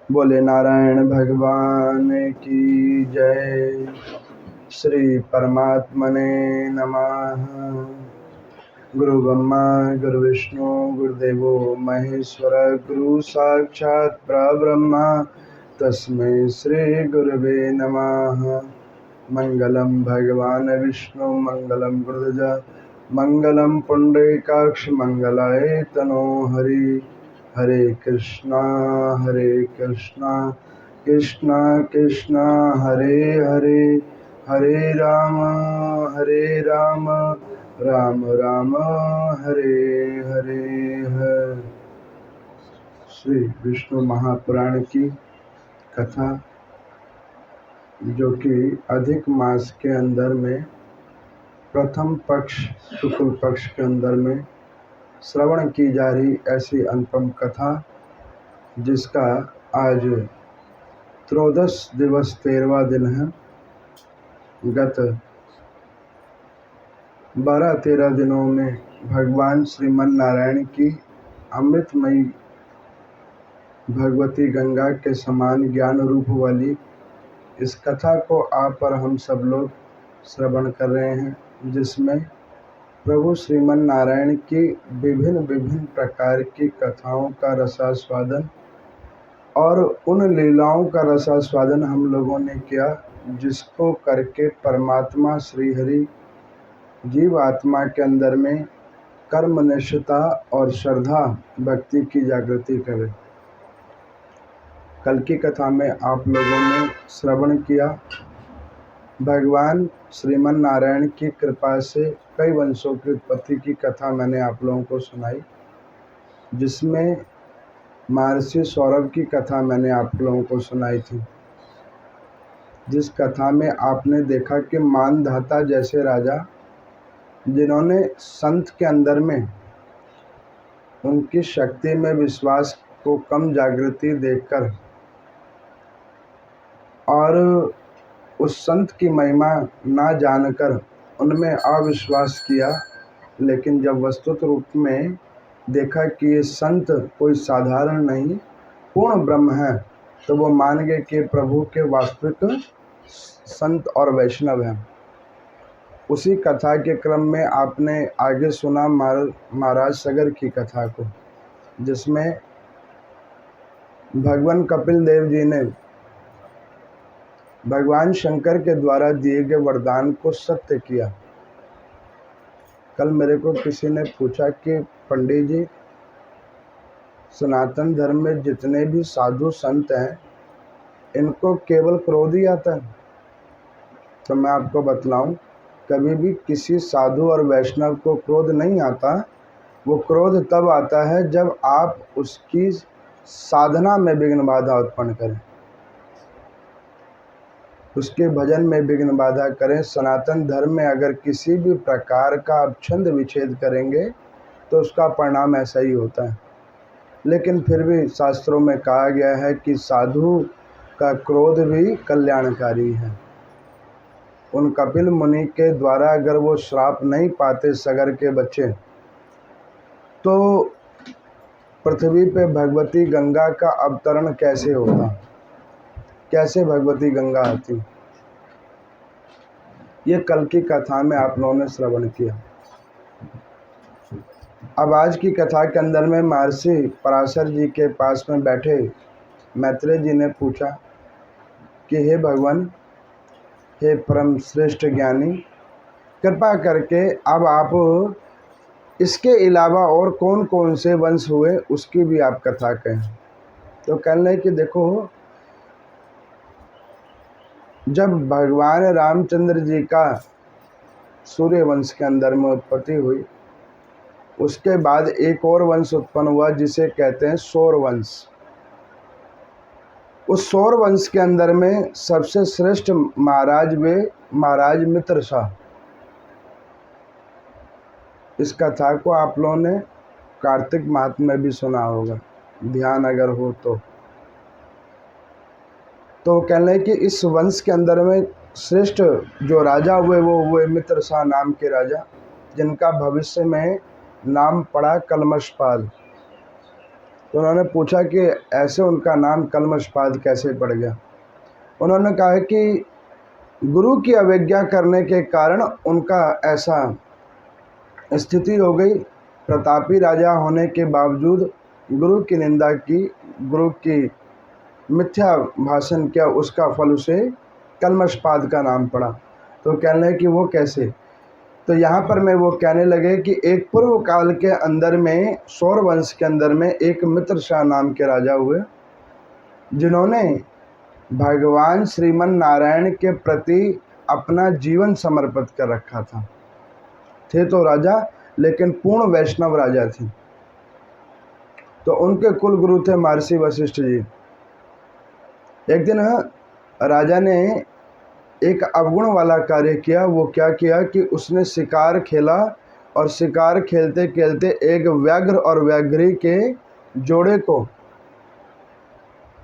बोले नारायण भगवान की जय। श्री परमात्मने नमः। गुरु ब्रह्मा गुरु विष्णु गुरुदेवो महेश्वर गुरु साक्षात् परब्रह्म तस्मै श्री गुरुवे नमः। मंगलम भगवान विष्णु मंगलम गुरुदेव मंगलम पुंडरीकाक्ष मंगलाय तनो हरि। हरे कृष्णा कृष्णा कृष्णा हरे हरे, हरे राम राम राम हरे हरे है। श्री विष्णु महापुराण की कथा जो कि अधिक मास के अंदर में प्रथम पक्ष शुक्ल पक्ष के अंदर में श्रवण की जा रही ऐसी अनुपम कथा, जिसका आज त्रयोदश दिवस 13वां दिन है। गत 12-13 दिनों में भगवान श्रीमन नारायण की अमृतमयी भगवती गंगा के समान ज्ञान रूप वाली इस कथा को आप और हम सब लोग श्रवण कर रहे हैं, जिसमें प्रभु श्रीमन नारायण की विभिन्न विभिन्न प्रकार की कथाओं का रसास्वादन और उन लीलाओं का रसास्वादन हम लोगों ने किया, जिसको करके परमात्मा श्री हरि जीव आत्मा के अंदर में कर्मनिष्ठता और श्रद्धा भक्ति की जागृति करे। कल की कथा में आप लोगों ने श्रवण किया, भगवान श्रीमन नारायण की कृपा से कई वंशों की उत्पत्ति की कथा मैंने आप लोगों को सुनाई, जिसमें महर्षि सौरभ की कथा मैंने आप लोगों को सुनाई थी। जिस कथा में आपने देखा कि मानधाता जैसे राजा, जिन्होंने संत के अंदर में उनकी शक्ति में विश्वास को कम जागृति देखकर और उस संत की महिमा ना जानकर उनमें अविश्वास किया, लेकिन जब वस्तुत रूप में देखा कि ये संत कोई साधारण नहीं पूर्ण ब्रह्म है, तो वो मान गए कि प्रभु के वास्तविक संत और वैष्णव हैं। उसी कथा के क्रम में आपने आगे सुना महाराज सगर की कथा को, जिसमें भगवान कपिल देव जी ने भगवान शंकर के द्वारा दिए गए वरदान को सत्य किया। कल मेरे को किसी ने पूछा कि पंडित जी, सनातन धर्म में जितने भी साधु संत हैं, इनको केवल क्रोध ही आता है? तो मैं आपको बतलाऊं, कभी भी किसी साधु और वैष्णव को क्रोध नहीं आता। वो क्रोध तब आता है जब आप उसकी साधना में विघ्न बाधा उत्पन्न करें, उसके भजन में विघ्न बाधा करें। सनातन धर्म में अगर किसी भी प्रकार का आप छंद विच्छेद करेंगे तो उसका परिणाम ऐसा ही होता है। लेकिन फिर भी शास्त्रों में कहा गया है कि साधु का क्रोध भी कल्याणकारी है। उन कपिल मुनि के द्वारा अगर वो श्राप नहीं पाते सगर के बच्चे, तो पृथ्वी पे भगवती गंगा का अवतरण कैसे होता, कैसे भगवती गंगा आती? ये कल की कथा में आप लोगों ने श्रवण किया। अब आज की कथा के अंदर में महर्षि पराशर जी के पास में बैठे मैत्रेय जी ने पूछा कि हे भगवान, हे परम श्रेष्ठ ज्ञानी, कृपा करके अब आप इसके अलावा और कौन कौन से वंश हुए उसकी भी आप कथा कहें। तो कहने कि देखो, जब भगवान रामचंद्र जी का सूर्य वंश के अंदर में उत्पत्ति हुई, उसके बाद एक और वंश उत्पन्न हुआ जिसे कहते हैं सौर वंश। उस सौर वंश के अंदर में सबसे श्रेष्ठ महाराज वे महाराज मित्र शाह। इस कथा को आप लोगों ने कार्तिक माह में भी सुना होगा, ध्यान अगर हो तो कहने कि इस वंश के अंदर में श्रेष्ठ जो राजा हुए वो हुए मित्र शाह नाम के राजा, जिनका भविष्य में नाम पड़ा कलमशपाल। तो उन्होंने पूछा कि ऐसे उनका नाम कलमशपाद कैसे पड़ गया। उन्होंने कहा कि गुरु की अवज्ञा करने के कारण उनका ऐसा स्थिति हो गई। प्रतापी राजा होने के बावजूद गुरु की निंदा की, गुरु की मिथ्या भाषण किया, उसका फल उसे कलमशपाद का नाम पड़ा। तो कहने लगे कि वो कैसे। तो यहाँ पर मैं वो कहने लगे कि एक पूर्व काल के अंदर में सौर वंश के अंदर में एक मित्रशाह नाम के राजा हुए, जिन्होंने भगवान श्रीमन नारायण के प्रति अपना जीवन समर्पित कर रखा था। थे तो राजा लेकिन पूर्ण वैष्णव राजा थे। तो उनके कुल गुरु थे महर्षि वशिष्ठ जी। एक दिन राजा ने एक अवगुण वाला कार्य किया। वो क्या किया कि उसने शिकार खेला और शिकार खेलते खेलते एक व्याघ्र और व्याघ्री के जोड़े को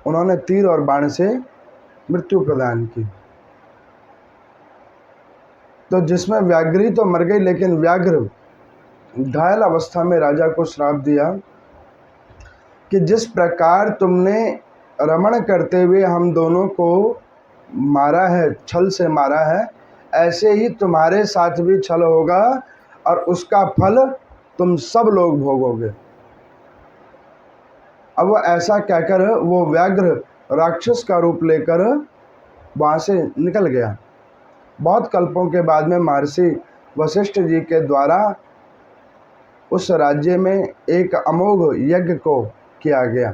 उन्होंने तीर और बाण से मृत्यु प्रदान की। तो जिसमें व्याघ्री तो मर गई, लेकिन व्याघ्र घायल अवस्था में राजा को श्राप दिया कि जिस प्रकार तुमने रमण करते हुए हम दोनों को मारा है, छल से मारा है, ऐसे ही तुम्हारे साथ भी छल होगा और उसका फल तुम सब लोग भोगोगे। अब वो ऐसा कहकर वो व्याघ्र राक्षस का रूप लेकर वहाँ से निकल गया। बहुत कल्पों के बाद में महर्षि वशिष्ठ जी के द्वारा उस राज्य में एक अमोघ यज्ञ को किया गया।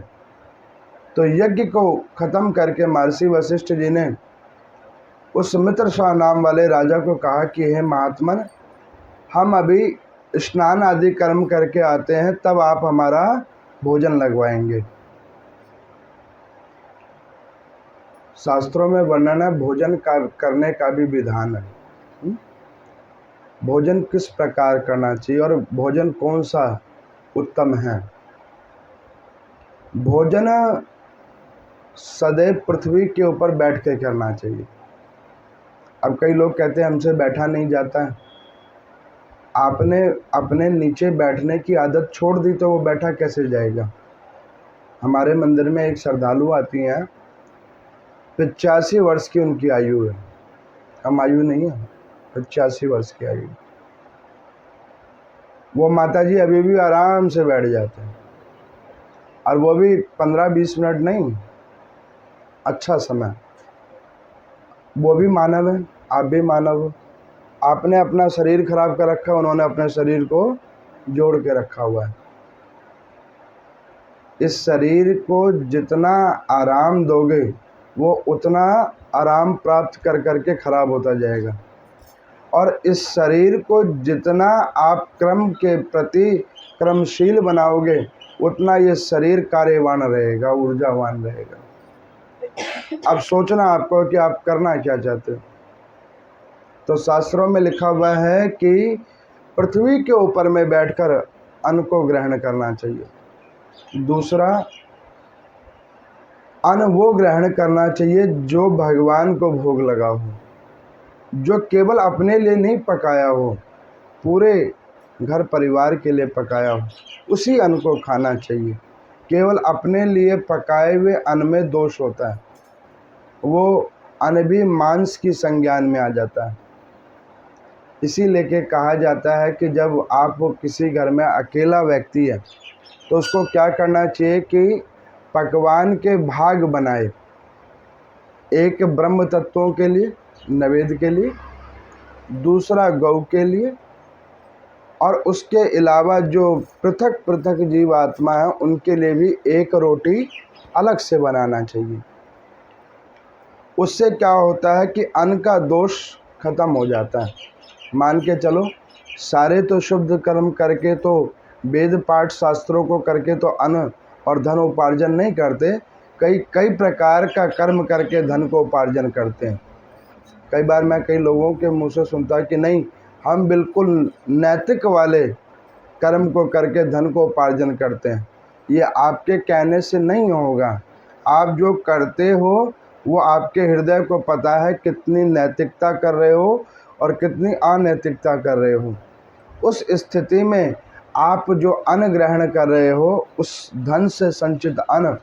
तो यज्ञ को ख़त्म करके महर्षि वशिष्ठ जी ने उस मित्रशाह नाम वाले राजा को कहा कि हे महात्मन, हम अभी स्नान आदि कर्म करके आते हैं, तब आप हमारा भोजन लगवाएंगे। शास्त्रों में वर्णन है, भोजन का करने का भी विधान है। भोजन किस प्रकार करना चाहिए और भोजन कौन सा उत्तम है। भोजन सदैव पृथ्वी के ऊपर बैठ के करना चाहिए। अब कई लोग कहते हैं हमसे बैठा नहीं जाता है। आपने अपने नीचे बैठने की आदत छोड़ दी तो वो बैठा कैसे जाएगा। हमारे मंदिर में एक श्रद्धालु आती हैं, 85 वर्ष की उनकी आयु है। कम आयु नहीं है, 85 वर्ष की आयु। वो माताजी अभी भी आराम से बैठ जाते हैं, और वो भी 15-20 मिनट नहीं, अच्छा समय। वो भी मानव है, आप भी मानव हो। आपने अपना शरीर खराब कर रखा है, उन्होंने अपने शरीर को जोड़ के रखा हुआ है। इस शरीर को जितना आराम दोगे वो उतना आराम प्राप्त कर करके खराब होता जाएगा, और इस शरीर को जितना आप क्रम के प्रति क्रमशील बनाओगे उतना ये शरीर कार्यवान रहेगा, ऊर्जावान रहेगा। अब सोचना आपको कि आप करना क्या चाहते हो। तो शास्त्रों में लिखा हुआ है कि पृथ्वी के ऊपर में बैठकर अन्न को ग्रहण करना चाहिए। दूसरा, अन्न वो ग्रहण करना चाहिए जो भगवान को भोग लगा हो, जो केवल अपने लिए नहीं पकाया हो, पूरे घर परिवार के लिए पकाया हो, उसी अन्न को खाना चाहिए। केवल अपने लिए पकाए हुए अन्न में दोष होता है, वो अन्न भी मांस की संज्ञान में आ जाता है। इसी लेके कहा जाता है कि जब आप किसी घर में अकेला व्यक्ति है तो उसको क्या करना चाहिए कि पकवान के भाग बनाए, एक ब्रह्म तत्वों के लिए नैवेद्य के लिए, दूसरा गौ के लिए, और उसके अलावा जो पृथक पृथक जीव आत्मा है उनके लिए भी एक रोटी अलग से बनाना चाहिए। उससे क्या होता है कि अन्न का दोष खत्म हो जाता है। मान के चलो, सारे तो शुद्ध कर्म करके, तो वेद पाठ शास्त्रों को करके तो अन्न और धन उपार्जन नहीं करते, कई प्रकार का कर्म करके धन को उपार्जन करते हैं। कई बार मैं कई लोगों के मुंह से सुनता कि नहीं, हम बिल्कुल नैतिक वाले कर्म को करके धन को उपार्जन करते हैं। ये आपके कहने से नहीं होगा। आप जो करते हो वो आपके हृदय को पता है कितनी नैतिकता कर रहे हो और कितनी अनैतिकता कर रहे हो। उस स्थिति में आप जो अन्न ग्रहण कर रहे हो उस धन से संचित अन्न,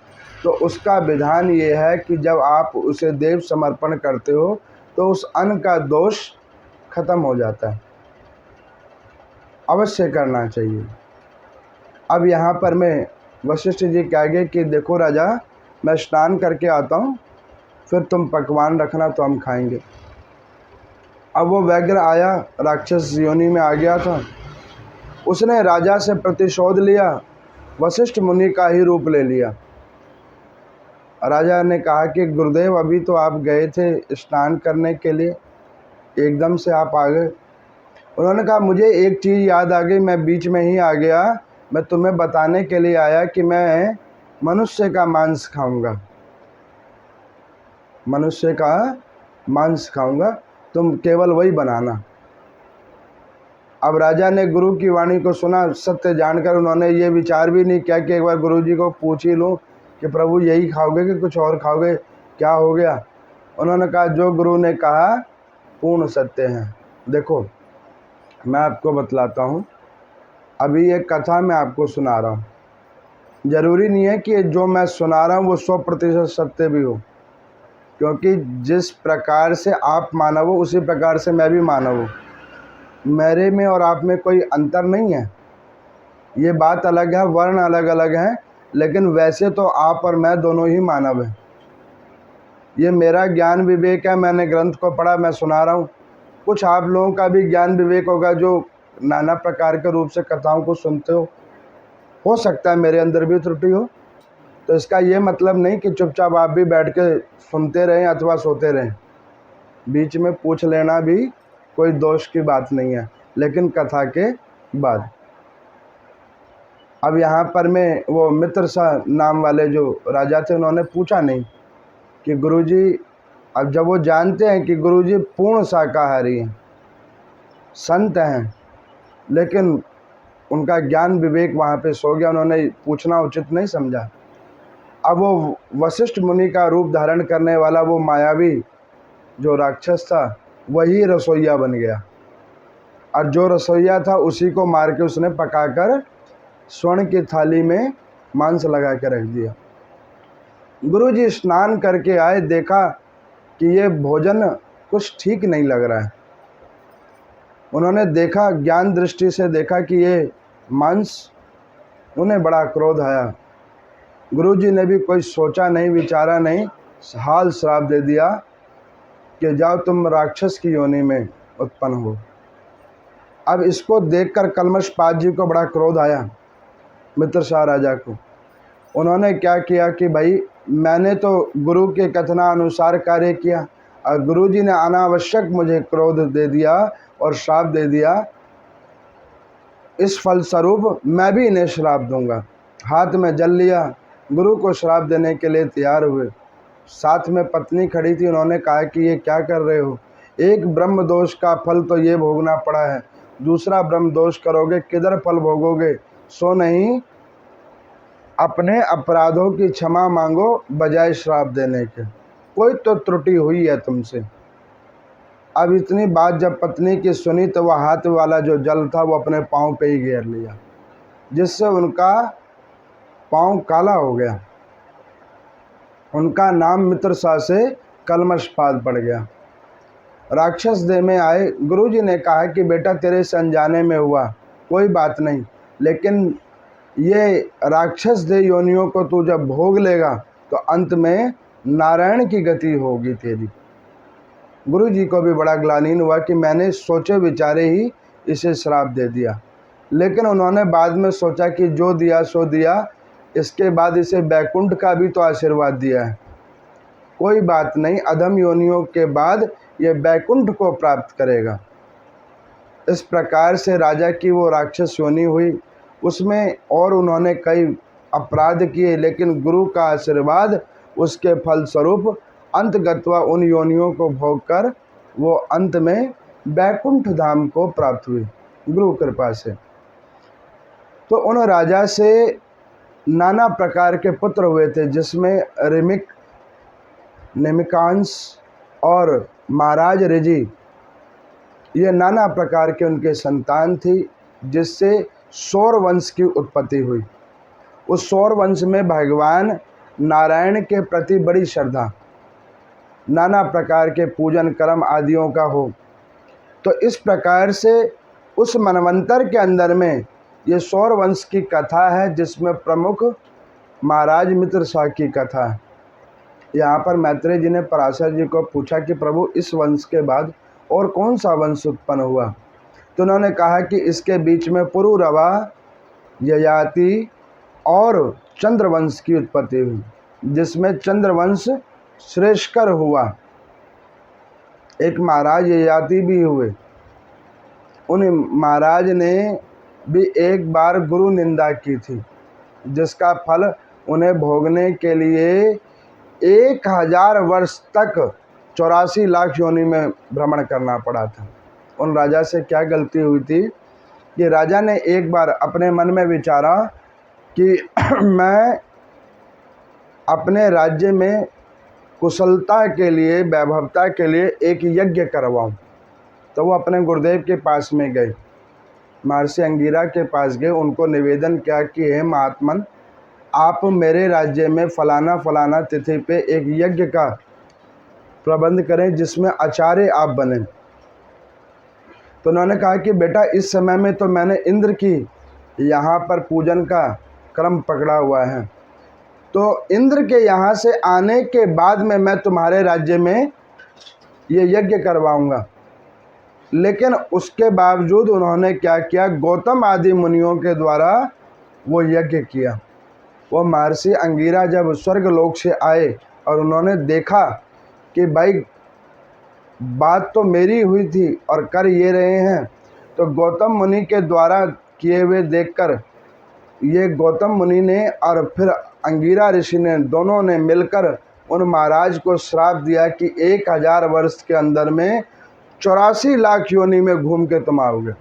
तो उसका विधान ये है कि जब आप उसे देव समर्पण करते हो तो उस अन्न का दोष खत्म हो जाता है। अवश्य करना चाहिए। अब यहाँ पर मैं वशिष्ठ जी कहेंगे कि देखो राजा, मैं स्नान करके आता हूँ, फिर तुम पकवान रखना तो हम खाएंगे। अब वो व्याघ्र आया, राक्षस योनि में आ गया था, उसने राजा से प्रतिशोध लिया, वशिष्ठ मुनि का ही रूप ले लिया। राजा ने कहा कि गुरुदेव अभी तो आप गए थे स्नान करने के लिए, एकदम से आप आ गए। उन्होंने कहा मुझे एक चीज़ याद आ गई, मैं बीच में ही आ गया, मैं तुम्हें बताने के लिए आया कि मैं मनुष्य का मांस खाऊंगा, मनुष्य का मांस खाऊंगा, तुम केवल वही बनाना। अब राजा ने गुरु की वाणी को सुना, सत्य जानकर उन्होंने ये विचार भी नहीं किया कि एक बार गुरु जी को पूछ ही लूँ कि प्रभु यही खाओगे कि कुछ और खाओगे, क्या हो गया। उन्होंने कहा जो गुरु ने कहा पूर्ण सत्य है। देखो मैं आपको बतलाता हूँ, अभी एक कथा मैं आपको सुना रहा हूँ, ज़रूरी नहीं है कि जो मैं सुना रहा हूँ वो 100% सत्य भी हो, क्योंकि जिस प्रकार से आप मानव हो उसी प्रकार से मैं भी मानव हूँ, मेरे में और आप में कोई अंतर नहीं है। ये बात अलग है, वर्ण अलग अलग हैं, लेकिन वैसे तो आप और मैं दोनों ही मानव हैं। ये मेरा ज्ञान विवेक है, मैंने ग्रंथ को पढ़ा, मैं सुना रहा हूँ। कुछ आप लोगों का भी ज्ञान विवेक होगा जो नाना प्रकार के रूप से कथाओं को सुनते हो सकता है मेरे अंदर भी त्रुटि हो। तो इसका ये मतलब नहीं कि चुपचाप आप भी बैठ के सुनते रहें अथवा सोते रहें, बीच में पूछ लेना भी कोई दोष की बात नहीं है, लेकिन कथा के बाद। अब यहाँ पर मैं वो मित्र सा नाम वाले जो राजा थे, उन्होंने पूछा नहीं कि गुरुजी, अब जब वो जानते हैं कि गुरुजी पूर्ण शाकाहारी हैं, संत हैं, लेकिन उनका ज्ञान विवेक वहाँ पे सो गया, उन्होंने पूछना उचित नहीं समझा। अब वो वशिष्ठ मुनि का रूप धारण करने वाला वो मायावी जो राक्षस था वही रसोइया बन गया, और जो रसोइया था उसी को मार के उसने पकाकर स्वर्ण की थाली में मांस लगा के रख दिया। गुरुजी स्नान करके आए, देखा कि ये भोजन कुछ ठीक नहीं लग रहा है। उन्होंने देखा, ज्ञान दृष्टि से देखा कि ये मांस, उन्हें बड़ा क्रोध आया। गुरुजी ने भी कोई सोचा नहीं विचारा नहीं, हाल श्राप दे दिया कि जाओ तुम राक्षस की योनि में उत्पन्न हो। अब इसको देखकर कलमशपाद जी को बड़ा क्रोध आया, मित्रशाह राजा को। उन्होंने क्या किया कि भाई मैंने तो गुरु के कथनानुसार कार्य किया और गुरुजी ने अनावश्यक मुझे क्रोध दे दिया और श्राप दे दिया, इस फलस्वरूप मैं भी इन्हें श्राप दूंगा। हाथ में जल लिया, गुरु को श्राप देने के लिए तैयार हुए। साथ में पत्नी खड़ी थी, उन्होंने कहा कि ये क्या कर रहे हो, एक ब्रह्म दोष का फल तो ये भोगना पड़ा है, दूसरा ब्रह्म दोष करोगे किधर फल भोगोगे, सो नहीं अपने अपराधों की क्षमा मांगो बजाय श्राप देने के, कोई तो त्रुटि हुई है तुमसे। अब इतनी बात जब पत्नी की सुनी तो वह हाथ वाला जो जल था वो अपने पाँव पे ही घेर लिया, जिससे उनका पाँव काला हो गया। उनका नाम मित्रशाह से कलमशपाद पड़ गया। राक्षस देह में आए, गुरुजी ने कहा कि बेटा तेरे से अनजाने में हुआ, कोई बात नहीं, लेकिन ये राक्षस देह योनियों को तू जब भोग लेगा तो अंत में नारायण की गति होगी तेरी। गुरुजी को भी बड़ा ग्लानिन हुआ कि मैंने सोचे विचारे ही इसे श्राप दे दिया, लेकिन उन्होंने बाद में सोचा कि जो दिया सो दिया, इसके बाद इसे बैकुंठ का भी तो आशीर्वाद दिया है, कोई बात नहीं, अधम योनियों के बाद ये बैकुंठ को प्राप्त करेगा। इस प्रकार से राजा की वो राक्षस योनि हुई, उसमें और उन्होंने कई अपराध किए, लेकिन गुरु का आशीर्वाद उसके फलस्वरूप अंतगत्वा उन योनियों को भोगकर वो अंत में बैकुंठ धाम को प्राप्त हुई गुरु कृपा से। तो उन राजा से नाना प्रकार के पुत्र हुए थे, जिसमें रिमिक, निमिकांश और महाराज ऋजि, ये नाना प्रकार के उनके संतान थी, जिससे सौर वंश की उत्पत्ति हुई। उस सौर वंश में भगवान नारायण के प्रति बड़ी श्रद्धा, नाना प्रकार के पूजन कर्म आदियों का हो। तो इस प्रकार से उस मनवंतर के अंदर में ये सौर वंश की कथा है, जिसमें प्रमुख महाराज मित्रसा की कथा है। यहाँ पर मैत्रेय जी ने पराशर जी को पूछा कि प्रभु, इस वंश के बाद और कौन सा वंश उत्पन्न हुआ? तो उन्होंने कहा कि इसके बीच में पुरुरवा, ययाति और चंद्रवंश की उत्पत्ति हुई, जिसमें चंद्रवंश श्रेष्ठकर हुआ। एक महाराज ययाति भी हुए। उन महाराज ने भी एक बार गुरु निंदा की थी, जिसका फल उन्हें भोगने के लिए 1000 वर्ष तक 84 लाख योनि में भ्रमण करना पड़ा था। उन राजा से क्या गलती हुई थी कि राजा ने एक बार अपने मन में विचारा कि मैं अपने राज्य में कुशलता के लिए, वैभवता के लिए एक यज्ञ करवाऊं। तो वो अपने गुरुदेव के पास में गए, महर्षि अंगिरा के पास गए, उनको निवेदन किया कि हे महात्मन, आप मेरे राज्य में फलाना फलाना तिथि पे एक यज्ञ का प्रबंध करें जिसमें आचार्य आप बने। तो उन्होंने कहा कि बेटा, इस समय में तो मैंने इंद्र की यहाँ पर पूजन का क्रम पकड़ा हुआ है, तो इंद्र के यहाँ से आने के बाद में मैं तुम्हारे राज्य में ये यज्ञ करवाऊंगा। लेकिन उसके बावजूद उन्होंने क्या किया, गौतम आदि मुनियों के द्वारा वो यज्ञ किया। वो महर्षि अंगिरा जब स्वर्गलोक से आए और उन्होंने देखा कि भाई बात तो मेरी हुई थी और कर ये रहे हैं, तो गौतम मुनि के द्वारा किए हुए देखकर ये गौतम मुनि ने और फिर अंगिरा ऋषि ने, दोनों ने मिलकर उन महाराज को श्राप दिया कि 1000 वर्ष के अंदर में 84 लाख योनि में घूम के तुम आओगे,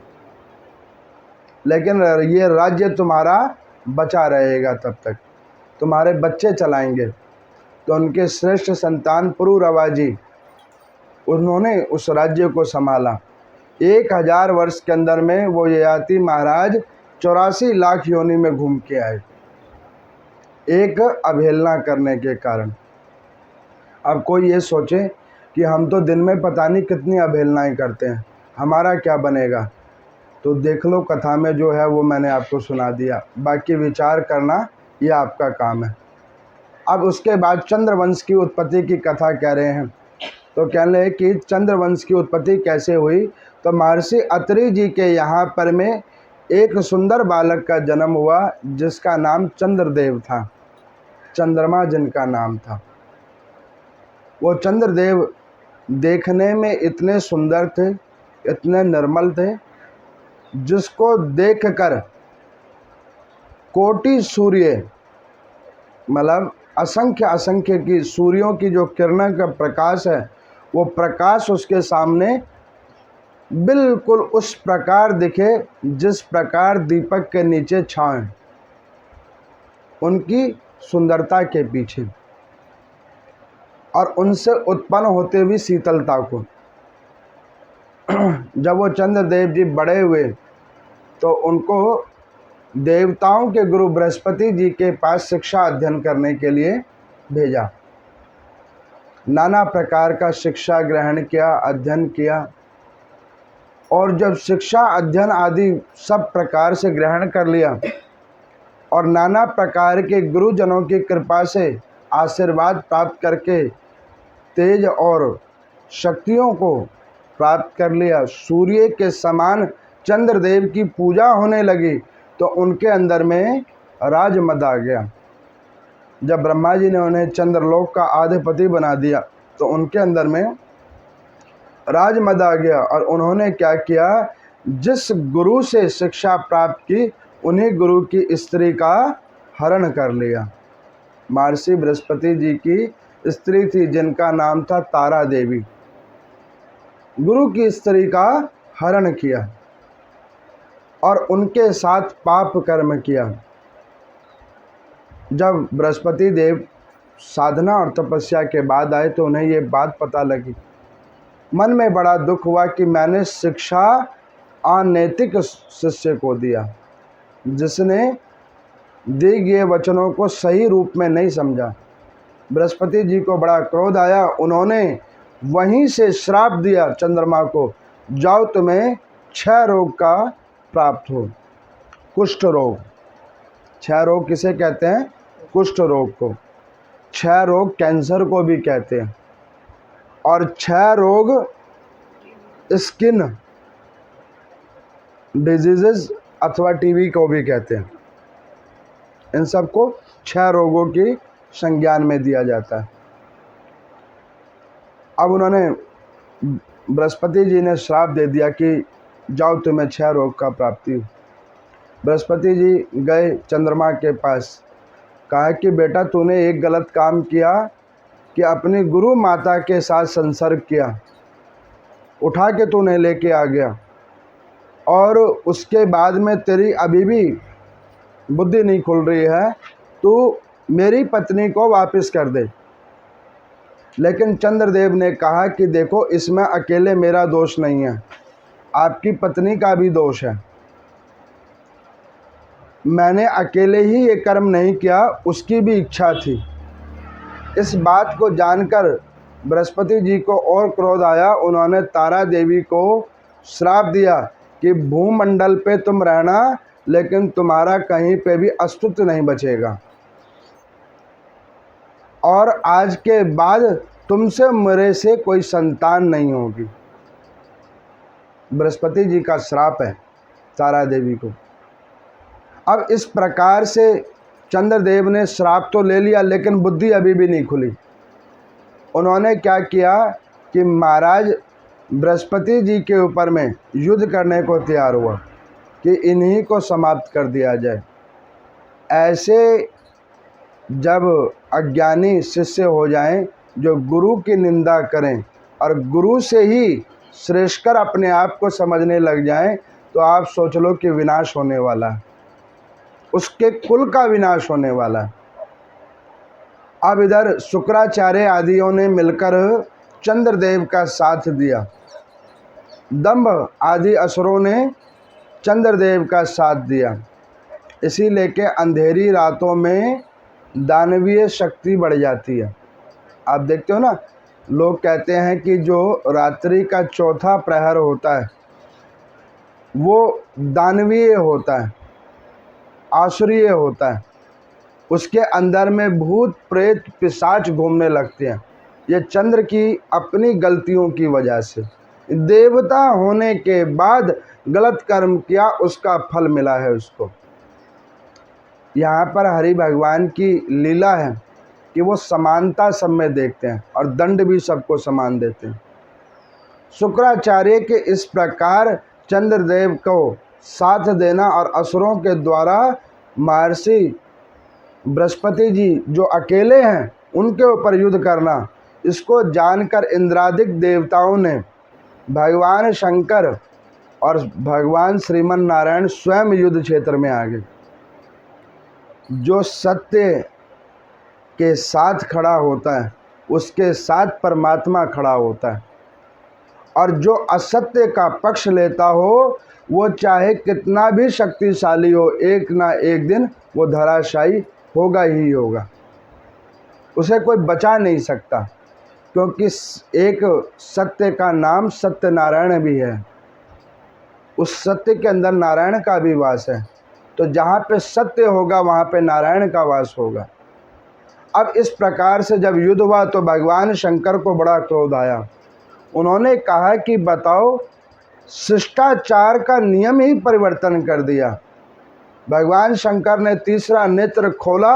लेकिन ये राज्य तुम्हारा बचा रहेगा, तब तक तुम्हारे बच्चे चलाएंगे। तो उनके श्रेष्ठ संतान पुरुरवा जी, उन्होंने उस राज्य को संभाला। 1000 वर्ष के अंदर में वो ययाति महाराज 84 लाख योनि में घूम के आए, एक अवहेलना करने के कारण। अब कोई ये सोचे कि हम तो दिन में पता नहीं कितनी अवहेलनाएं करते हैं, हमारा क्या बनेगा? तो देख लो, कथा में जो है वो मैंने आपको सुना दिया, बाकी विचार करना ये आपका काम है। अब उसके बाद चंद्रवंश की उत्पत्ति की कथा कह रहे हैं। तो कह रहे हैं कि चंद्रवंश की उत्पत्ति कैसे हुई। तो महर्षि अत्रि जी के यहाँ पर में एक सुंदर बालक का जन्म हुआ, जिसका नाम चंद्रदेव था, चंद्रमा जिनका नाम था। वो चंद्रदेव देखने में इतने सुंदर थे, इतने निर्मल थे, जिसको देखकर कोटि सूर्य, मतलब असंख्य असंख्य की सूर्यों की जो किरणों का प्रकाश है, वो प्रकाश उसके सामने बिल्कुल उस प्रकार दिखे जिस प्रकार दीपक के नीचे छांव, उनकी सुंदरता के पीछे और उनसे उत्पन्न होते हुई शीतलता को। जब वो चंद्रदेव जी बड़े हुए तो उनको देवताओं के गुरु बृहस्पति जी के पास शिक्षा अध्ययन करने के लिए भेजा। नाना प्रकार का शिक्षा ग्रहण किया, अध्ययन किया, और जब शिक्षा अध्ययन आदि सब प्रकार से ग्रहण कर लिया और नाना प्रकार के गुरुजनों की कृपा से आशीर्वाद प्राप्त करके तेज और शक्तियों को प्राप्त कर लिया, सूर्य के समान चंद्रदेव की पूजा होने लगी, तो उनके अंदर में राजमद आ गया। जब ब्रह्मा जी ने उन्हें चंद्रलोक का अधिपति बना दिया तो उनके अंदर में राजमद आ गया और उन्होंने क्या किया, जिस गुरु से शिक्षा प्राप्त की उन्हीं गुरु की स्त्री का हरण कर लिया। महर्षि बृहस्पति जी की स्त्री थी जिनका नाम था तारा देवी, गुरु की स्त्री का हरण किया और उनके साथ पाप कर्म किया। जब बृहस्पति देव साधना और तपस्या के बाद आए तो उन्हें ये बात पता लगी, मन में बड़ा दुख हुआ कि मैंने शिक्षा अनैतिक शिष्य को दिया, जिसने दिए गए वचनों को सही रूप में नहीं समझा। बृहस्पति जी को बड़ा क्रोध आया। उन्होंने वहीं से श्राप दिया चंद्रमा को, जाओ तुम्हें क्षय रोग का प्राप्त हो। कुष्ठ रोग, क्षय रोग किसे कहते हैं? कुष्ठ रोग को। क्षय रोग कैंसर को भी कहते हैं, और क्षय रोग स्किन डिजीजेस अथवा टीबी को भी कहते हैं। इन सबको क्षय रोगों की संज्ञान में दिया जाता है। अब उन्होंने, बृहस्पति जी ने श्राप दे दिया कि जाओ तुम्हें क्षय रोग का प्राप्ति हो। बृहस्पति जी गए चंद्रमा के पास, कहा कि बेटा तूने एक गलत काम किया कि अपनी गुरु माता के साथ संसर्ग किया, उठा के तूने लेके आ गया, और उसके बाद में तेरी अभी भी बुद्धि नहीं खुल रही है, तू मेरी पत्नी को वापस कर दे। लेकिन चंद्रदेव ने कहा कि देखो, इसमें अकेले मेरा दोष नहीं है, आपकी पत्नी का भी दोष है। मैंने अकेले ही ये कर्म नहीं किया, उसकी भी इच्छा थी। इस बात को जानकर बृहस्पति जी को और क्रोध आया। उन्होंने तारा देवी को श्राप दिया कि भूमंडल पे तुम रहना, लेकिन तुम्हारा कहीं पे भी अस्तित्व नहीं बचेगा, और आज के बाद तुमसे मेरे से कोई संतान नहीं होगी। बृहस्पति जी का श्राप है तारा देवी को। अब इस प्रकार से चंद्रदेव ने श्राप तो ले लिया, लेकिन बुद्धि अभी भी नहीं खुली। उन्होंने क्या किया कि महाराज बृहस्पति जी के ऊपर में युद्ध करने को तैयार हुआ कि इन्हीं को समाप्त कर दिया जाए। ऐसे जब अज्ञानी शिष्य हो जाएं, जो गुरु की निंदा करें और गुरु से ही श्रेष्ठकर अपने आप को समझने लग जाएं, तो आप सोच लो कि विनाश होने वाला है, उसके कुल का विनाश होने वाला है। अब इधर शुक्राचार्य आदियों ने मिलकर चंद्रदेव का साथ दिया, दंभ आदि असुरों ने चंद्रदेव का साथ दिया। इसी लेके अंधेरी रातों में दानवीय शक्ति बढ़ जाती है। आप देखते हो ना, लोग कहते हैं कि जो रात्रि का चौथा प्रहर होता है वो दानवीय होता है, आसुरीय होता है। उसके अंदर में भूत प्रेत पिशाच घूमने लगते हैं। ये चंद्र की अपनी गलतियों की वजह से, देवता होने के बाद गलत कर्म किया, उसका फल मिला है उसको। यहाँ पर हरि भगवान की लीला है कि वो समानता सब में देखते हैं और दंड भी सबको समान देते हैं। शुक्राचार्य के इस प्रकार चंद्रदेव को साथ देना और असुरों के द्वारा महर्षि बृहस्पति जी जो अकेले हैं उनके ऊपर युद्ध करना, इसको जानकर इंद्रादिक देवताओं ने भगवान शंकर और भगवान श्रीमन नारायण स्वयं युद्ध क्षेत्र में आ गए। जो सत्य के साथ खड़ा होता है उसके साथ परमात्मा खड़ा होता है, और जो असत्य का पक्ष लेता हो वो चाहे कितना भी शक्तिशाली हो, एक ना एक दिन वो धराशायी होगा ही होगा, उसे कोई बचा नहीं सकता। क्योंकि एक सत्य का नाम सत्यनारायण भी है, उस सत्य के अंदर नारायण का भी वास है। तो जहाँ पे सत्य होगा वहाँ पे नारायण का वास होगा। अब इस प्रकार से जब युद्ध हुआ तो भगवान शंकर को बड़ा क्रोध आया। उन्होंने कहा कि बताओ, शिष्टाचार का नियम ही परिवर्तन कर दिया। भगवान शंकर ने तीसरा नेत्र खोला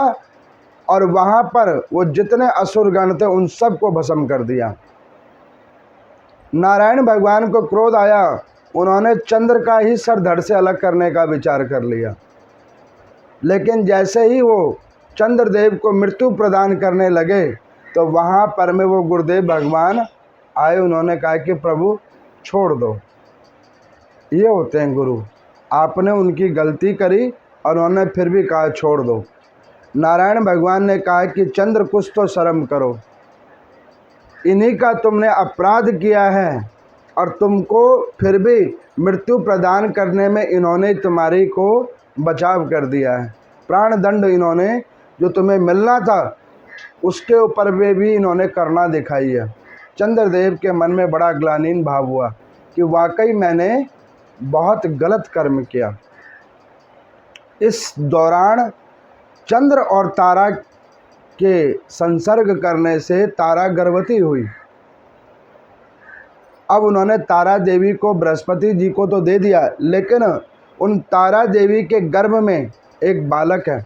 और वहाँ पर वो जितने असुरगण थे उन सब को भस्म कर दिया। नारायण भगवान को क्रोध आया, उन्होंने चंद्र का ही सर धड़ से अलग करने का विचार कर लिया। लेकिन जैसे ही वो चंद्रदेव को मृत्यु प्रदान करने लगे तो वहाँ पर में वो गुरुदेव भगवान आए। उन्होंने कहा कि प्रभु छोड़ दो, ये होते हैं गुरु। आपने उनकी गलती करी और उन्होंने फिर भी कहा छोड़ दो। नारायण भगवान ने कहा कि चंद्र कुछ तो शर्म करो, इन्हीं का तुमने अपराध किया है और तुमको फिर भी मृत्यु प्रदान करने में इन्होंने तुम्हारी को बचाव कर दिया है। प्राण दंड इन्होंने जो तुम्हें मिलना था उसके ऊपर भी इन्होंने करना दिखाई है। चंद्रदेव के मन में बड़ा ग्लानिन भाव हुआ कि वाकई मैंने बहुत गलत कर्म किया। इस दौरान चंद्र और तारा के संसर्ग करने से तारा गर्भवती हुई। अब उन्होंने तारा देवी को बृहस्पति जी को तो दे दिया, लेकिन उन तारा देवी के गर्भ में एक बालक है।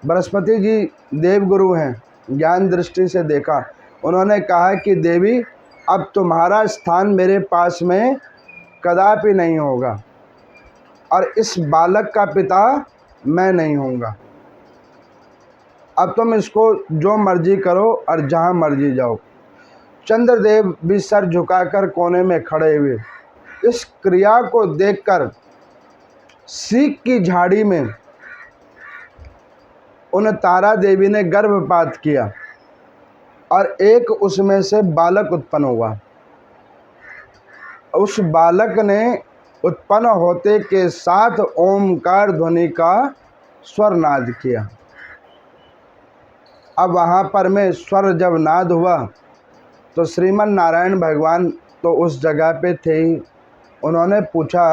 बृहस्पति जी देवगुरु हैं, ज्ञान दृष्टि से देखा। उन्होंने कहा कि देवी अब तुम्हारा स्थान मेरे पास में कदापि नहीं होगा और इस बालक का पिता मैं नहीं होऊंगा। अब तुम इसको जो मर्जी करो और जहाँ मर्जी जाओ। चंद्रदेव भी सर झुकाकर कोने में खड़े हुए। इस क्रिया को देखकर सीक की झाड़ी में उन तारा देवी ने गर्भपात किया और एक उसमें से बालक उत्पन्न हुआ। उस बालक ने उत्पन्न होते के साथ ओमकार ध्वनि का स्वर नाद किया। अब वहाँ पर में स्वर जब नाद हुआ तो श्रीमन नारायण भगवान तो उस जगह पे थे ही। उन्होंने पूछा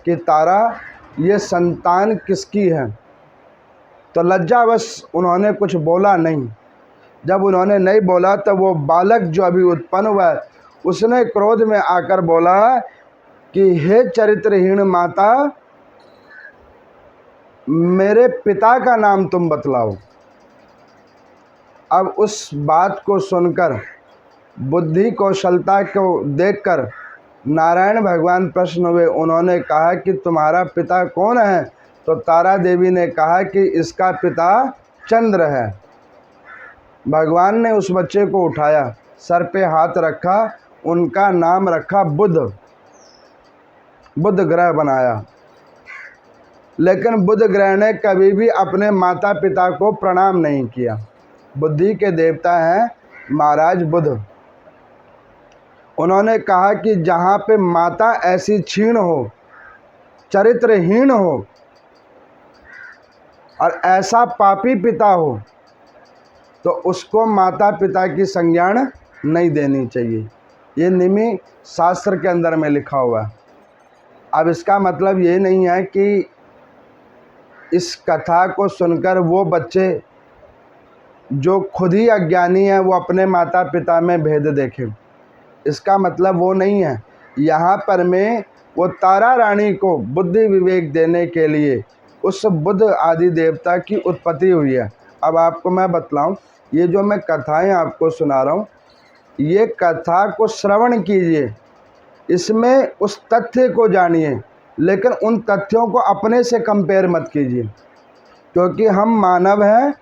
कि तारा ये संतान किसकी है? तो लज्जावश उन्होंने कुछ बोला नहीं। जब उन्होंने नहीं बोला तो वो बालक जो अभी उत्पन्न हुआ है उसने क्रोध में आकर बोला कि हे चरित्रहीन माता, मेरे पिता का नाम तुम बतलाओ। अब उस बात को सुनकर, बुद्धि कौशलता को देखकर नारायण भगवान प्रश्न हुए। उन्होंने कहा कि तुम्हारा पिता कौन है? तो तारा देवी ने कहा कि इसका पिता चंद्र है। भगवान ने उस बच्चे को उठाया, सर पे हाथ रखा, उनका नाम रखा बुध। बुध ग्रह बनाया। लेकिन बुध ग्रह ने कभी भी अपने माता पिता को प्रणाम नहीं किया। बुद्धि के देवता हैं महाराज बुध। उन्होंने कहा कि जहाँ पे माता ऐसी क्षीण हो, चरित्रहीन हो और ऐसा पापी पिता हो तो उसको माता पिता की संज्ञान नहीं देनी चाहिए। ये निमि शास्त्र के अंदर में लिखा हुआ है। अब इसका मतलब ये नहीं है कि इस कथा को सुनकर वो बच्चे जो खुद ही अज्ञानी हैं वो अपने माता पिता में भेद देखें। इसका मतलब वो नहीं है। यहाँ पर में वो तारा रानी को बुद्धि विवेक देने के लिए उस बुध आदि देवता की उत्पत्ति हुई है। अब आपको मैं बतलाऊं, ये जो मैं कथाएं आपको सुना रहा हूँ, ये कथा को श्रवण कीजिए, इसमें उस तथ्य को जानिए, लेकिन उन तथ्यों को अपने से कंपेयर मत कीजिए, क्योंकि हम मानव हैं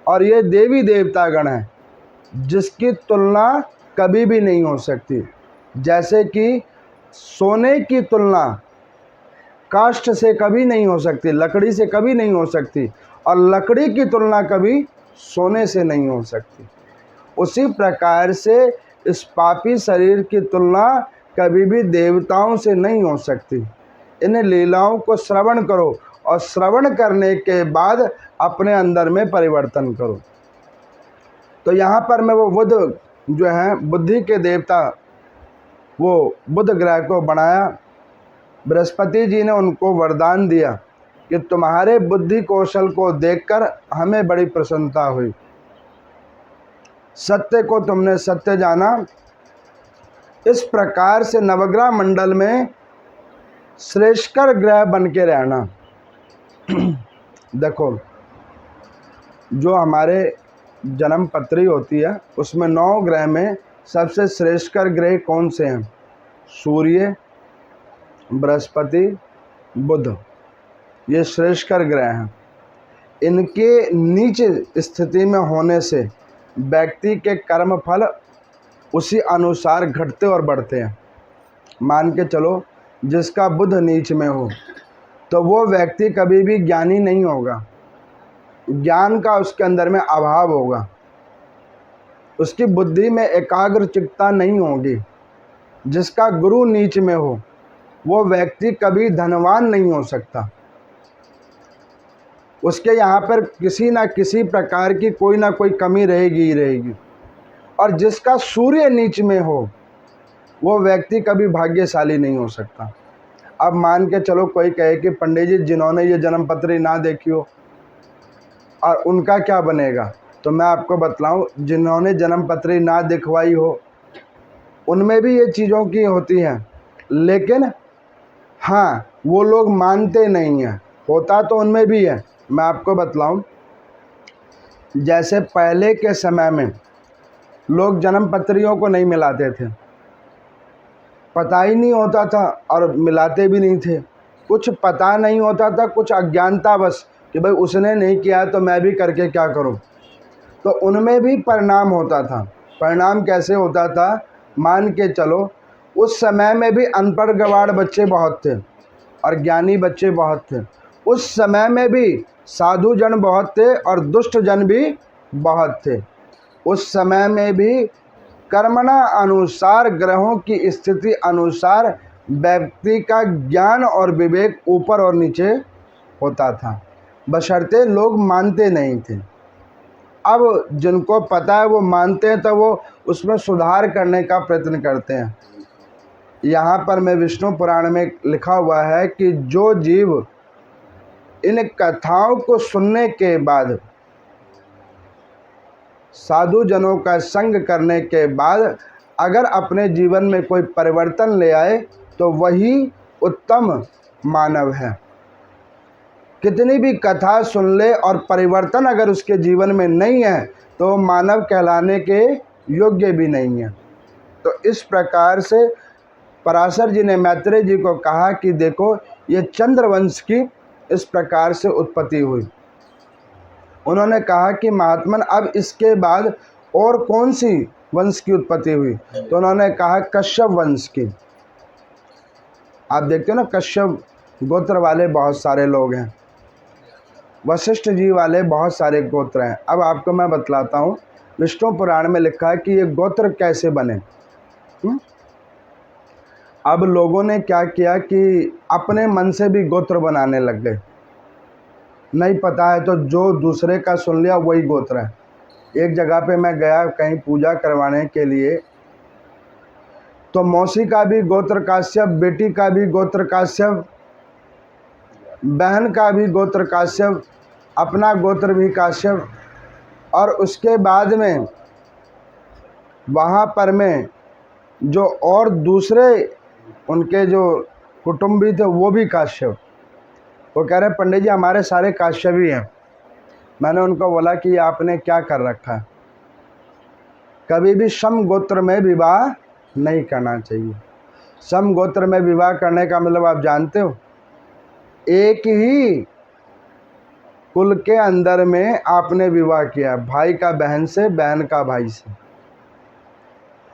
और ये देवी देवतागण हैं जिसकी तुलना कभी भी नहीं हो सकती। जैसे कि सोने की तुलना काष्ठ से कभी नहीं हो सकती, लकड़ी से कभी नहीं हो सकती, और लकड़ी की तुलना कभी सोने से नहीं हो सकती। उसी प्रकार से इस पापी शरीर की तुलना कभी भी देवताओं से नहीं हो सकती। इन लीलाओं को श्रवण करो और श्रवण करने के बाद अपने अंदर में परिवर्तन करो। तो यहाँ पर मैं वो बुध जो है बुद्धि के देवता, वो बुध ग्रह को बनाया। बृहस्पति जी ने उनको वरदान दिया कि तुम्हारे बुद्धि कौशल को देखकर हमें बड़ी प्रसन्नता हुई। सत्य को तुमने सत्य जाना। इस प्रकार से नवग्रह मंडल में श्रेष्ठकर ग्रह बन के रहना। देखो, जो हमारे जन्म पत्री होती है उसमें 9 ग्रह में सबसे श्रेष्ठकर ग्रह कौन से हैं? सूर्य, बृहस्पति, बुध, ये श्रेष्ठकर ग्रह हैं। इनके नीच स्थिति में होने से व्यक्ति के कर्म फल उसी अनुसार घटते और बढ़ते हैं। मान के चलो, जिसका बुध नीच में हो तो वो व्यक्ति कभी भी ज्ञानी नहीं होगा, ज्ञान का उसके अंदर में अभाव होगा, उसकी बुद्धि में एकाग्रचित्तता नहीं होगी। जिसका गुरु नीच में हो वो व्यक्ति कभी धनवान नहीं हो सकता। उसके यहाँ पर किसी ना किसी प्रकार की कोई ना कोई कमी रहेगी ही रहेगी। और जिसका सूर्य नीच में हो वो व्यक्ति कभी भाग्यशाली नहीं हो सकता। अब मान के चलो कोई कहे कि पंडित जी जिन्होंने ये जन्म पत्री ना देखी हो और उनका क्या बनेगा, तो मैं आपको बतलाऊं, जिन्होंने जन्म पत्री ना दिखवाई हो उनमें भी ये चीज़ों की होती हैं, लेकिन हाँ वो लोग मानते नहीं हैं। होता तो उनमें भी है। मैं आपको बतलाऊं, जैसे पहले के समय में लोग जन्म पत्रियों को नहीं मिलाते थे, पता ही नहीं होता था और मिलाते भी नहीं थे। कुछ पता नहीं होता था, कुछ अज्ञानता बस कि भाई उसने नहीं किया तो मैं भी करके क्या करूं। तो उनमें भी परिणाम होता था। परिणाम कैसे होता था, मान के चलो उस समय में भी अनपढ़ गवार बच्चे बहुत थे और ज्ञानी बच्चे बहुत थे। उस समय में भी साधु जन बहुत थे और दुष्ट जन भी बहुत थे। उस समय में भी कर्मणा अनुसार, ग्रहों की स्थिति अनुसार व्यक्ति का ज्ञान और विवेक ऊपर और नीचे होता था, बशर्ते लोग मानते नहीं थे। अब जिनको पता है वो मानते हैं तो वो उसमें सुधार करने का प्रयत्न करते हैं। यहाँ पर मैं विष्णु पुराण में लिखा हुआ है कि जो जीव इन कथाओं को सुनने के बाद, साधु जनों का संग करने के बाद अगर अपने जीवन में कोई परिवर्तन ले आए तो वही उत्तम मानव है। कितनी भी कथा सुन ले और परिवर्तन अगर उसके जीवन में नहीं है तो मानव कहलाने के योग्य भी नहीं है। तो इस प्रकार से पराशर जी ने मैत्रेय जी को कहा कि देखो ये चंद्रवंश की इस प्रकार से उत्पत्ति हुई। उन्होंने कहा कि महात्मन अब इसके बाद और कौन सी वंश की उत्पत्ति हुई, तो उन्होंने कहा कश्यप वंश की। आप देखते हो ना, कश्यप गोत्र वाले बहुत सारे लोग हैं, वशिष्ठ जी वाले बहुत सारे गोत्र हैं। अब आपको मैं बतलाता हूँ, विष्णु पुराण में लिखा है कि ये गोत्र कैसे बने। अब लोगों ने क्या किया कि अपने मन से भी गोत्र बनाने लग गए। नहीं पता है तो जो दूसरे का सुन लिया वही गोत्र है। एक जगह पे मैं गया कहीं पूजा करवाने के लिए, तो मौसी का भी गोत्र काश्यप, बेटी का भी गोत्र काश्यप, बहन का भी गोत्र काश्यप, अपना गोत्र भी काश्यप। और उसके बाद में वहाँ पर में जो और दूसरे उनके जो कुटुंबी थे वो भी काश्यप। वो कह रहे पंडित जी हमारे सारे काश्यप ही हैं। मैंने उनको बोला कि आपने क्या कर रखा है, कभी भी सम गोत्र में विवाह नहीं करना चाहिए। सम गोत्र में विवाह करने का मतलब आप जानते हो, एक ही कुल के अंदर में आपने विवाह किया, भाई का बहन से, बहन का भाई से,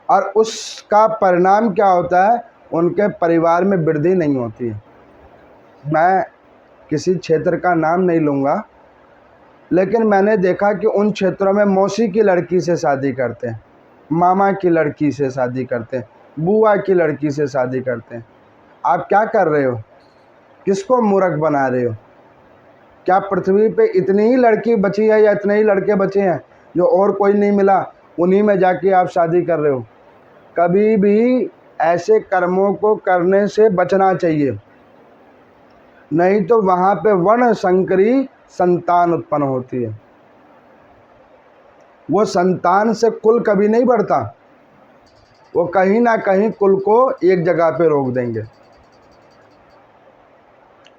और उसका परिणाम क्या होता है, उनके परिवार में वृद्धि नहीं होती है। मैं किसी क्षेत्र का नाम नहीं लूँगा, लेकिन मैंने देखा कि उन क्षेत्रों में मौसी की लड़की से शादी करते हैं, मामा की लड़की से शादी करते हैं, बुआ की लड़की से शादी करते हैं। आप क्या कर रहे हो, किसको मूर्ख बना रहे हो? क्या पृथ्वी पे इतनी ही लड़की बची है या इतने ही लड़के बचे हैं जो और कोई नहीं मिला, उन्हीं में जाके आप शादी कर रहे हो? कभी भी ऐसे कर्मों को करने से बचना चाहिए, नहीं तो वहाँ पे वर्ण संकरी संतान उत्पन्न होती है। वो संतान से कुल कभी नहीं बढ़ता, वो कहीं ना कहीं कुल को एक जगह पे रोक देंगे।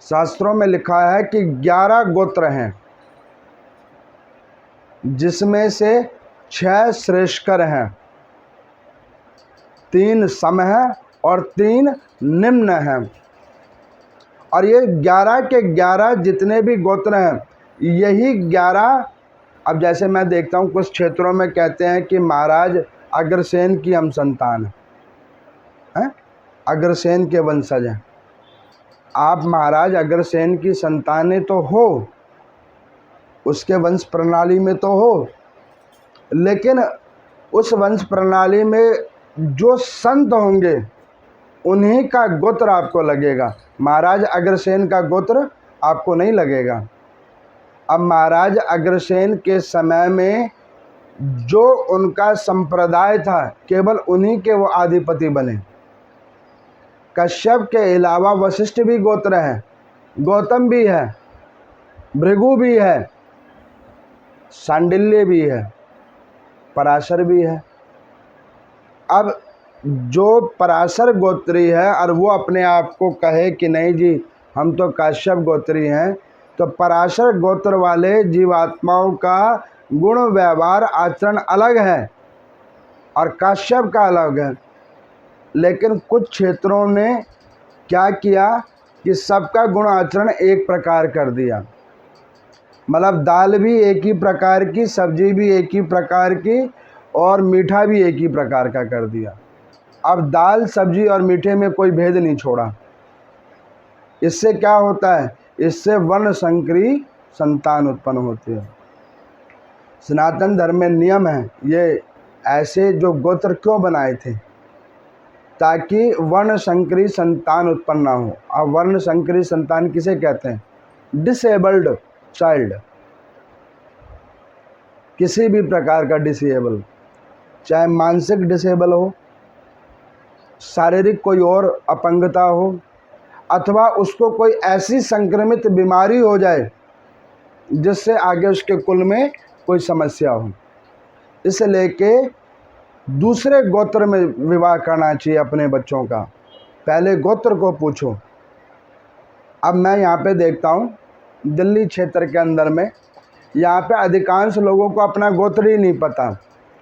शास्त्रों में लिखा है कि 11 गोत्र हैं, जिसमें से 6 श्रेष्ठकर हैं, 3 सम हैं और 3 निम्न हैं। और ये 11 के 11 जितने भी गोत्र हैं, यही 11, अब जैसे मैं देखता हूँ कुछ क्षेत्रों में कहते हैं कि महाराज अग्रसेन की हम संतान हैं, अग्रसेन के वंशज हैं। आप महाराज अग्रसेन की संतानें तो हो, उसके वंश प्रणाली में तो हो, लेकिन उस वंश प्रणाली में जो संत होंगे उन्हीं का गोत्र आपको लगेगा। महाराज अग्रसेन का गोत्र आपको नहीं लगेगा। अब महाराज अग्रसेन के समय में जो उनका संप्रदाय था केवल उन्हीं के वो आधिपति बने। कश्यप के अलावा वशिष्ठ भी गोत्र है, गौतम भी है, भृगु भी है, सांडिल्य भी है, पराशर भी है। अब जो पराशर गोत्री है और वो अपने आप को कहे कि नहीं जी हम तो कश्यप गोत्री हैं, तो पराशर गोत्र वाले जीवात्माओं का गुण व्यवहार आचरण अलग है और कश्यप का अलग है। लेकिन कुछ क्षेत्रों ने क्या किया कि सबका गुण आचरण एक प्रकार कर दिया, मतलब दाल भी एक ही प्रकार की, सब्जी भी एक ही प्रकार की और मीठा भी एक ही प्रकार का कर दिया। अब दाल सब्जी और मीठे में कोई भेद नहीं छोड़ा। इससे क्या होता है, इससे वर्ण संकरी संतान उत्पन्न होती है। सनातन धर्म में नियम है, ये ऐसे जो गोत्र क्यों बनाए थे, ताकि वर्ण संकरी संतान उत्पन्न ना हो। अब वर्ण संकरी संतान किसे कहते हैं? डिसेबल्ड चाइल्ड, किसी भी प्रकार का डिसेबल, चाहे मानसिक डिसेबल हो, शारीरिक कोई और अपंगता हो, अथवा उसको कोई ऐसी संक्रमित बीमारी हो जाए जिससे आगे उसके कुल में कोई समस्या हो, इसे लेके दूसरे गोत्र में विवाह करना चाहिए अपने बच्चों का। पहले गोत्र को पूछो। अब मैं यहाँ पे देखता हूँ दिल्ली क्षेत्र के अंदर में, यहाँ पे अधिकांश लोगों को अपना गोत्र ही नहीं पता,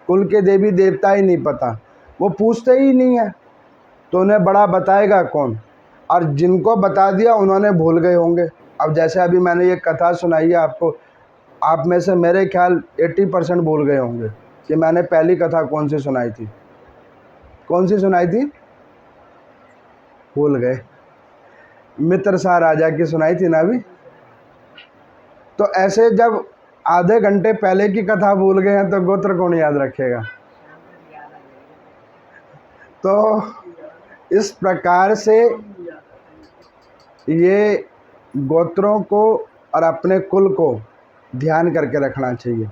कुल के देवी देवता ही नहीं पता, वो पूछते ही नहीं है, तो उन्हें बड़ा बताएगा कौन? और जिनको बता दिया उन्होंने भूल गए होंगे। अब जैसे अभी मैंने ये कथा सुनाई है आपको, आप में से मेरे ख्याल 80% भूल गए होंगे कि मैंने पहली कथा कौन सी सुनाई थी। कौन सी सुनाई थी? भूल गए। मित्रसाह राजा की सुनाई थी ना अभी। तो ऐसे जब आधे घंटे पहले की कथा भूल गए हैं तो गोत्र कौन याद रखेगा? तो इस प्रकार से ये गोत्रों को और अपने कुल को ध्यान करके रखना चाहिए।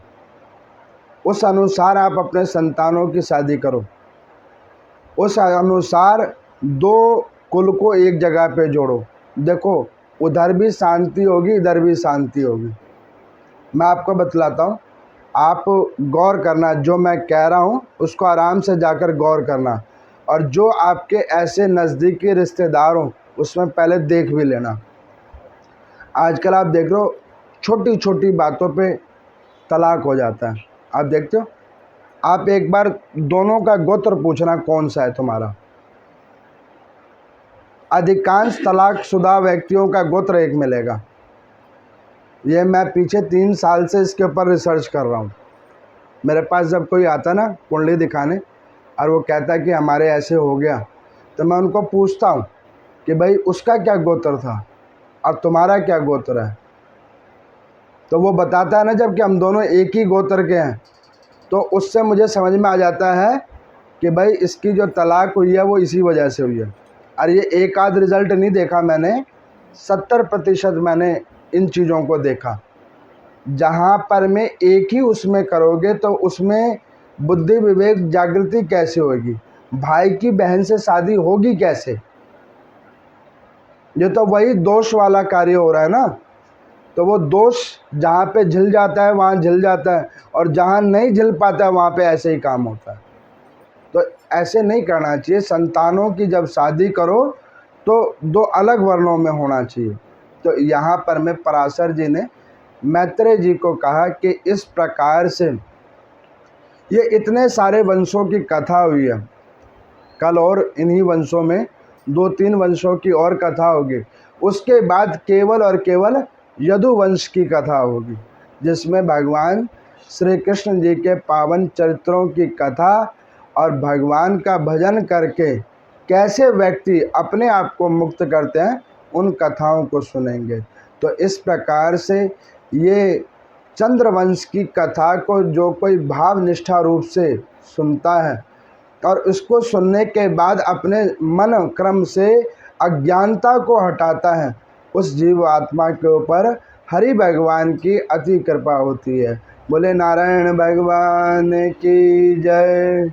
उस अनुसार आप अपने संतानों की शादी करो, उस अनुसार दो कुल को एक जगह पे जोड़ो। देखो उधर भी शांति होगी, इधर भी शांति होगी। मैं आपको बतलाता हूँ, आप गौर करना, जो मैं कह रहा हूँ उसको आराम से जाकर गौर करना, और जो आपके ऐसे नज़दीकी रिश्तेदार हों उसमें पहले देख भी लेना। आजकल आप देख लो छोटी छोटी बातों पे तलाक हो जाता है, आप देखते हो। आप एक बार दोनों का गोत्र पूछना कौन सा है तुम्हारा। अधिकांश तलाकशुदा व्यक्तियों का गोत्र एक मिलेगा। ये मैं पीछे 3 साल से इसके ऊपर रिसर्च कर रहा हूँ। मेरे पास जब कोई आता ना कुंडली दिखाने और वो कहता है कि हमारे ऐसे हो गया, तो मैं उनको पूछता हूँ कि भाई उसका क्या गोत्र था और तुम्हारा क्या गोत्र है। तो वो बताता है ना, जब कि हम दोनों एक ही गोत्र के हैं, तो उससे मुझे समझ में आ जाता है कि भाई इसकी जो तलाक हुई है वो इसी वजह से हुई है। और ये एक आध रिज़ल्ट नहीं देखा मैंने, 70% मैंने इन चीज़ों को देखा। जहाँ पर में एक ही उसमें करोगे तो उसमें बुद्धि विवेक जागृति कैसे होगी? भाई की बहन से शादी होगी कैसे? ये तो वही दोष वाला कार्य हो रहा है ना। तो वो दोष जहाँ पे झिल जाता है वहाँ झिल जाता है, और जहाँ नहीं झिल पाता है वहाँ पे ऐसे ही काम होता है। तो ऐसे नहीं करना चाहिए। संतानों की जब शादी करो तो दो अलग वर्णों में होना चाहिए। तो यहाँ पर में पराशर जी ने मैत्रेय जी को कहा कि इस प्रकार से ये इतने सारे वंशों की कथा हुई है, कल और इन्हीं वंशों में 2-3 वंशों की और कथा होगी। उसके बाद केवल और केवल यदुवंश की कथा होगी, जिसमें भगवान श्री कृष्ण जी के पावन चरित्रों की कथा और भगवान का भजन करके कैसे व्यक्ति अपने आप को मुक्त करते हैं उन कथाओं को सुनेंगे। तो इस प्रकार से ये चंद्रवंश की कथा को जो कोई भाव निष्ठा रूप से सुनता है और उसको सुनने के बाद अपने मन क्रम से अज्ञानता को हटाता है, उस जीव आत्मा के ऊपर हरि भगवान की अति कृपा होती है। बोले नारायण भगवान की जय।